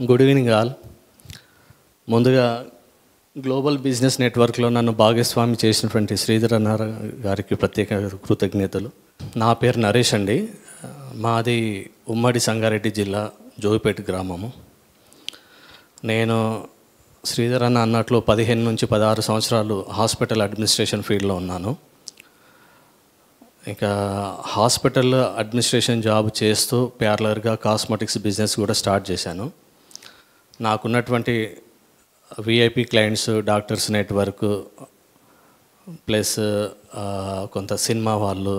Good evening all. ముందుగా global business నెట్వర్క్లో నన్ను భాగస్వామి చేసినటువంటి శ్రీధర్ అన్న గారికి ప్రత్యేక కృతజ్ఞతలు. నా పేరు నరేష్ అండి. మాది ఉమ్మడి సంగారెడ్డి జిల్లా జోగిపేట గ్రామము. నేను శ్రీధర్ అన్న అన్నట్లు 15 నుంచి 16 సంవత్సరాలు హాస్పిటల్ అడ్మినిస్ట్రేషన్ ఫీల్డ్లో ఉన్నాను. ఇంకా హాస్పిటల్ అడ్మినిస్ట్రేషన్ జాబ్ చేస్తూ ప్యారలర్గా కాస్మెటిక్స్ బిజినెస్ కూడా స్టార్ట్ చేశాను. నాకున్నటువంటి VIP clients, doctors network plus కొంత సినిమా వాళ్ళు,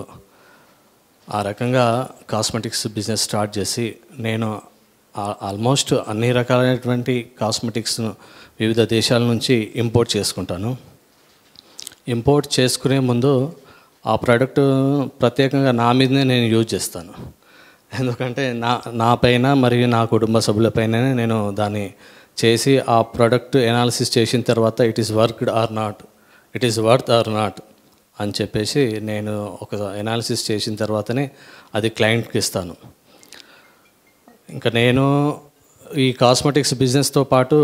ఆ రకంగా కాస్మెటిక్స్ బిజినెస్ స్టార్ట్ చేసి నేను ఆల్మోస్ట్ అన్ని రకాలైనటువంటి కాస్మెటిక్స్ను వివిధ దేశాల నుంచి ఇంపోర్ట్ చేసుకుంటాను. ఇంపోర్ట్ చేసుకునే ముందు ఆ ప్రోడక్ట్ ప్రత్యేకంగా నా మీదనే నేను యూజ్ చేస్తాను. ఎందుకంటే నా పైన మరియు నా కుటుంబ సభ్యులపైననే నేను దాన్ని చేసి ఆ ప్రోడక్ట్ ఎనాలిసిస్ చేసిన తర్వాత it is worked or not, it is worth or not అని చెప్పేసి నేను ఒక ఎనాలిసిస్ చేసిన తర్వాతనే అది క్లయింట్కి ఇస్తాను. ఇంకా నేను ఈ కాస్మెటిక్స్ బిజినెస్తో పాటు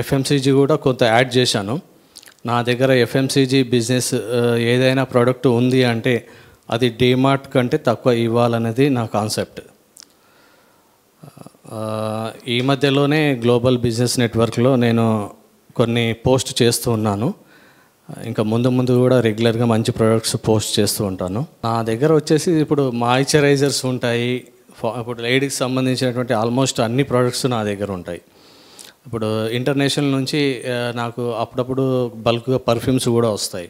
ఎఫ్ఎంసీజీ కూడా కొంత యాడ్ చేశాను. నా దగ్గర ఎఫ్ఎంసీజీ బిజినెస్ ఏదైనా ప్రోడక్ట్ ఉంది అంటే అది డీమార్ట్ కంటే తక్కువ ఇవ్వాలనేది నా కాన్సెప్ట్. ఈ మధ్యలోనే గ్లోబల్ బిజినెస్ నెట్వర్క్లో నేను కొన్ని పోస్ట్ చేస్తూ ఉన్నాను. ఇంకా ముందు కూడా రెగ్యులర్గా మంచి ప్రోడక్ట్స్ పోస్ట్ చేస్తూ ఉంటాను. నా దగ్గర వచ్చేసి ఇప్పుడు మాయిశ్చరైజర్స్ ఉంటాయి. ఇప్పుడు లేడీకి సంబంధించినటువంటి ఆల్మోస్ట్ అన్ని ప్రోడక్ట్స్ నా దగ్గర ఉంటాయి. ఇప్పుడు ఇంటర్నేషనల్ నుంచి నాకు అప్పుడప్పుడు బల్క్గా పర్ఫ్యూమ్స్ కూడా వస్తాయి.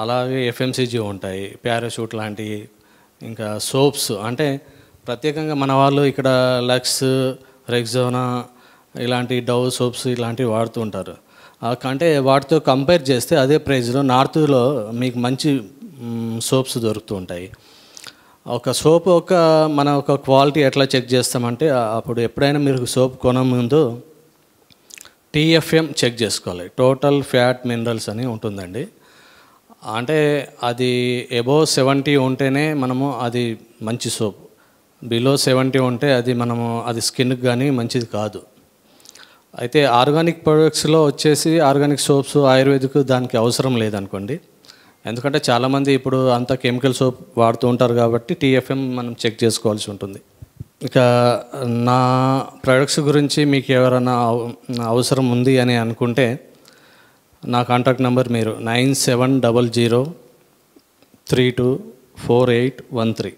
అలాగే ఎఫ్ఎంసీజీ ఉంటాయి, పారాషూట్ లాంటివి, ఇంకా సోప్స్. అంటే ప్రత్యేకంగా మన వాళ్ళు ఇక్కడ లక్స్, రెక్సోనా ఇలాంటి డవ్ సోప్స్ ఇలాంటివి వాడుతూ ఉంటారు. అంటే వాటితో కంపేర్ చేస్తే అదే ప్రైస్లో నార్త్లో మీకు మంచి సోప్స్ దొరుకుతూ ఉంటాయి. ఒక సోప్ మన ఒక క్వాలిటీ ఎట్లా చెక్ చేస్తామంటే, అప్పుడు ఎప్పుడైనా మీరు సోప్ కొనే ముందు TFM చెక్ చేసుకోవాలి. టోటల్ ఫ్యాట్ మినరల్స్ అని ఉంటుందండి. అంటే అది అబోవ్ 70 ఉంటేనే మనము అది మంచి సోప్, బిలో 70 ఉంటే అది స్కిన్కి కానీ మంచిది కాదు. అయితే ఆర్గానిక్ ప్రొడక్ట్స్లో వచ్చేసి ఆర్గానిక్ సోప్స్, ఆయుర్వేదిక్ దానికి అవసరం లేదనుకోండి. ఎందుకంటే చాలామంది ఇప్పుడు అంతా కెమికల్ సోప్ వాడుతూ ఉంటారు కాబట్టి TFM మనం చెక్ చేసుకోవాల్సి ఉంటుంది. ఇక నా ప్రొడక్ట్స్ గురించి మీకు ఎవరైనా అవసరం ఉంది అని అనుకుంటే నా కాంటాక్ట్ నెంబర్ మీరు 9700324813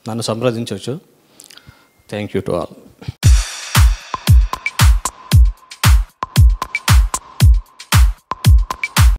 నన్ను సంప్రదించవచ్చు. Thank you to all.